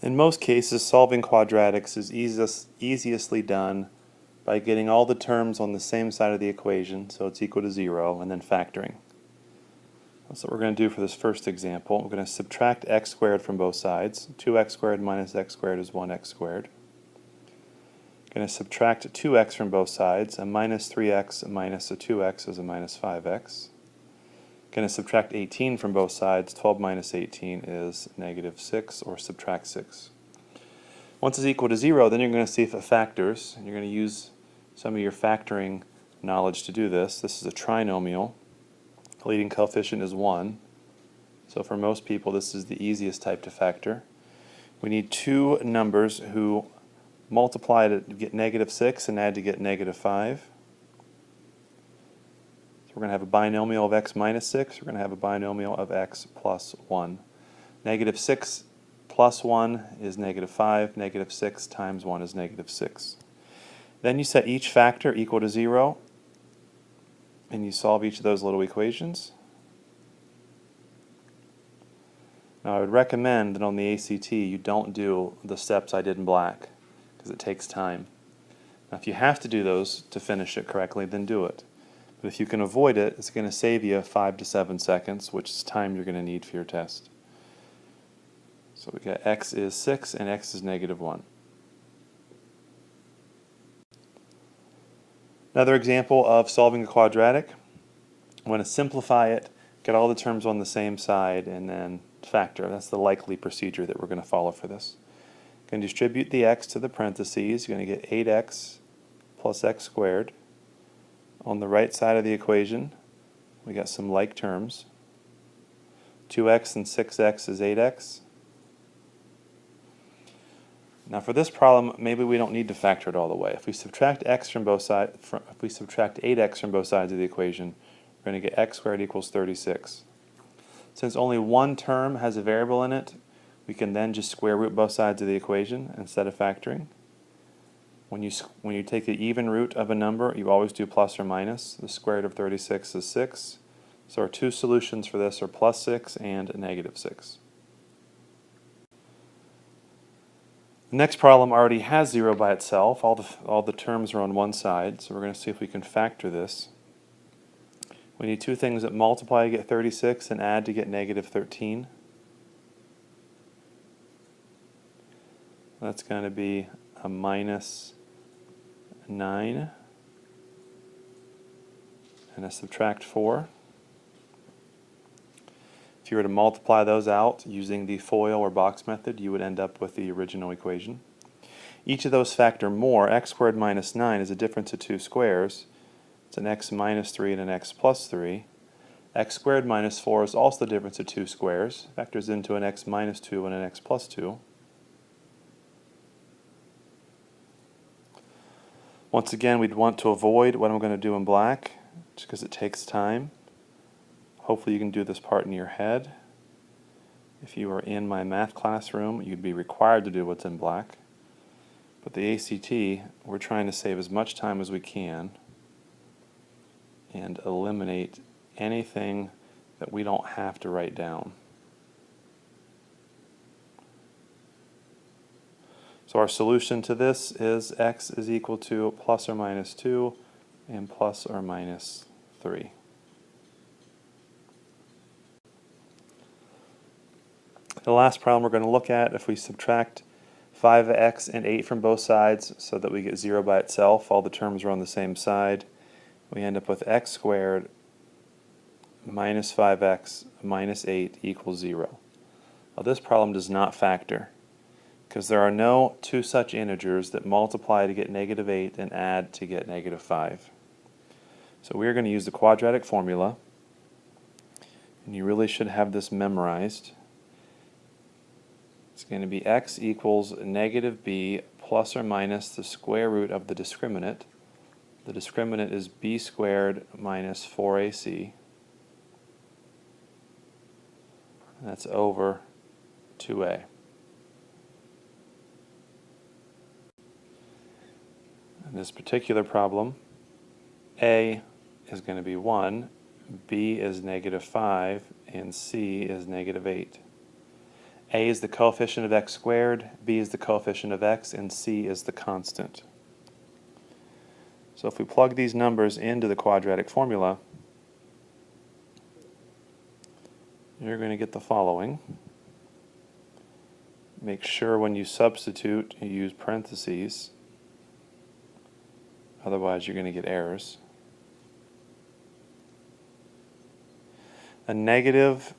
In most cases, solving quadratics is easiestly done by getting all the terms on the same side of the equation, so it's equal to 0, and then factoring. That's what we're going to do for this first example. We're going to subtract x squared from both sides. 2x squared minus x squared is 1x squared. Going to subtract 2x from both sides. A minus 3x minus a 2x is a minus 5x. Going to subtract 18 from both sides. 12 minus 18 is negative 6, or subtract 6. Once it's equal to 0, then you're going to see if it factors, and you're going to use some of your factoring knowledge to do this. This is a trinomial. The leading coefficient is 1. So for most people, this is the easiest type to factor. We need two numbers who multiply to get negative 6 and add to get negative 5. So we're going to have a binomial of x minus 6. We're going to have a binomial of x plus 1. Negative 6 plus 1 is negative 5. Negative 6 times 1 is negative 6. Then you set each factor equal to 0, and you solve each of those little equations. Now I would recommend that on the ACT you don't do the steps I did in black, because it takes time. Now if you have to do those to finish it correctly, then do it. But if you can avoid it, it's going to save you 5 to 7 seconds, which is time you're going to need for your test. So we got x is 6 and x is negative 1. Another example of solving a quadratic. I want to simplify it, get all the terms on the same side, and then factor. That's the likely procedure that we're going to follow for this. Going to distribute the x to the parentheses. You're going to get 8x plus x squared. On the right side of the equation, we got some like terms. 2x and 6x is 8x. Now for this problem, maybe we don't need to factor it all the way. If we subtract x from both sides, if we subtract 8x from both sides of the equation, we're going to get x squared equals 36. Since only one term has a variable in it, we can then just square root both sides of the equation instead of factoring. When you take the even root of a number, you always do plus or minus. The square root of 36 is 6. So our two solutions for this are plus 6 and negative 6. The next problem already has 0 by itself. All the terms are on one side, so we're going to see if we can factor this. We need two things that multiply to get 36 and add to get negative 13. That's going to be a minus 9 and a subtract 4. If you were to multiply those out using the FOIL or box method, you would end up with the original equation. Each of those factor more. X squared minus 9 is a difference of two squares. It's an x minus 3 and an x plus 3. X squared minus 4 is also the difference of two squares. Factors into an x minus 2 and an x plus 2. Once again, we'd want to avoid what I'm going to do in black, just because it takes time. Hopefully you can do this part in your head. If you were in my math classroom, you'd be required to do what's in black. But the ACT, we're trying to save as much time as we can and eliminate anything that we don't have to write down. So our solution to this is x is equal to plus or minus 2 and plus or minus 3. The last problem we're going to look at, if we subtract 5x and 8 from both sides so that we get 0 by itself, all the terms are on the same side, we end up with x squared minus 5x minus 8 equals 0. Well, this problem does not factor, because there are no two such integers that multiply to get negative 8 and add to get negative 5. So we are going to use the quadratic formula, and you really should have this memorized. It's going to be x equals negative b plus or minus the square root of the discriminant. The discriminant is b squared minus 4ac. That's over 2a. In this particular problem, a is going to be 1, b is negative 5, and c is negative 8. A is the coefficient of x squared, B is the coefficient of x, and C is the constant. So if we plug these numbers into the quadratic formula, you're going to get the following. Make sure when you substitute you use parentheses, otherwise you're going to get errors. A negative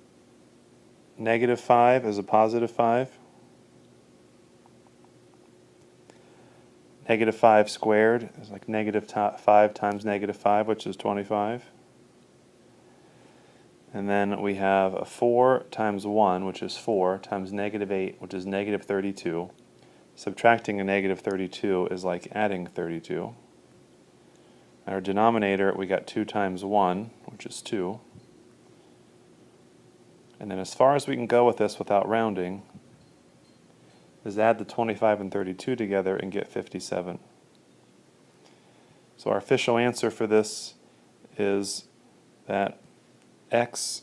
5 is a positive 5. Negative 5 squared is like negative 5 times negative 5, which is 25. And then we have a 4 times 1, which is 4, times negative 8, which is negative 32. Subtracting a negative 32 is like adding 32. Our denominator, we got 2 times 1, which is 2. And then as far as we can go with this without rounding is add the 25 and 32 together and get 57. So our official answer for this is that x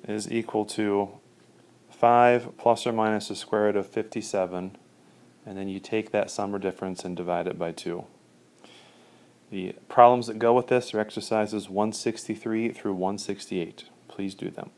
is equal to 5 plus or minus the square root of 57, and then you take that sum or difference and divide it by 2. The problems that go with this are exercises 163 through 168. Please do them.